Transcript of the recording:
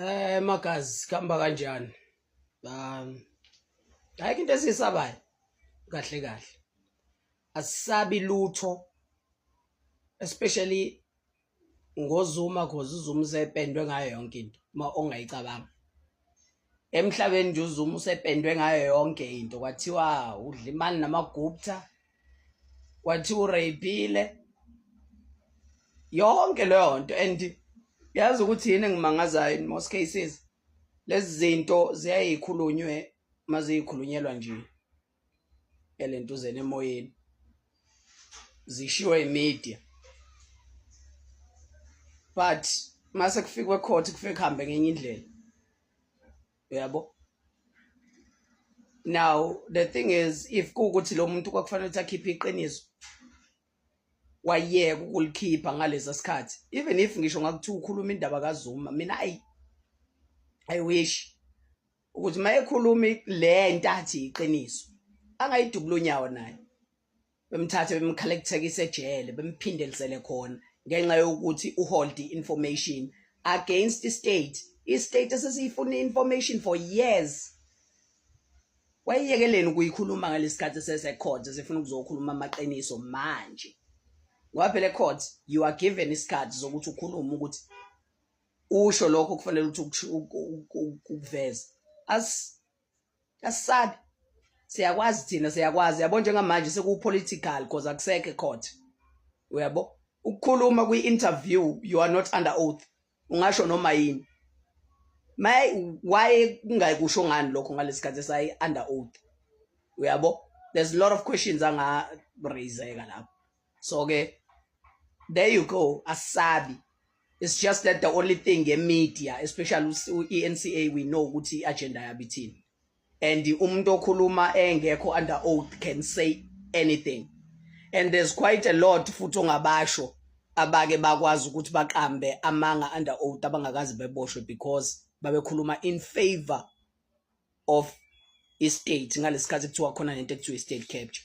Magazi khamba kanjani? Ayikho into esisabayo kahle kahle. Asisabi lutho especially ngozuma cause uZuma usependwe ngayo yonke into ongayicabanga. Emhlabeni nje uZuma usependwe ngayo yonke into kwathiwa udla imali namagupta kwathiwa urayipile yonke leyo nto and yazi ukuthi yini engimangazayo in most cases lezi zinto ziyayikhulunywe maziyikhulunyelwa nje elentuzeni emoyeni zishiwe imedia but mase kufika ecourt kufike kuhambe ngenye indlela uyabo. Now the thing is if kuukuthi lo muntu kwakufanele ukuthi akhiphe iqiniso wayeka ukulikhipha ngalesa sikhathi even if ngisho ngakuthi ukhuluma indaba kaZuma mina I wish ukuthi mayekhuluma le nto athi iqiniso angayidubula unyawo naye bemthathe bemcollectekise ejele bemphindelisele khona ngenxa yokuthi uhold information against the state. I-state esesiyifuna information for years. Wayeyekeleni ukuyikhuluma ngalesikhathi sesecourt sifuna ukuzokhuluma amaqiniso manje. Ngoba phela ecourt you are given isikhathi zokuthi ukhulume ukuthi usho lokho kufanele ukuthi ukuveza. Asisabi siyakwazi thina siyakwazi yabo njengamanje sekupolitical because akusekho ecourt uyabo. Ukukhuluma kwi-interview you are not under oath ungasho noma yini. Why kungayikusho ngani lokho ngalesikhathi sayi under oath uyabo. There's a lot of questions anga raiseka lapho. So there you go. Asabi. It's just that the only thing in media, especially ENCA, we know ukuthi agenda yabithini. And umuntu okhuluma engekho under oath can say anything. And there's quite a lot futhi ongabasho abake bakwazi ukuthi baqambe amanga under oath abangakazi beboshwe because babekhuluma in favor of istate ngalesikhathi kuthiwa khona nento ekuthiwa state capture.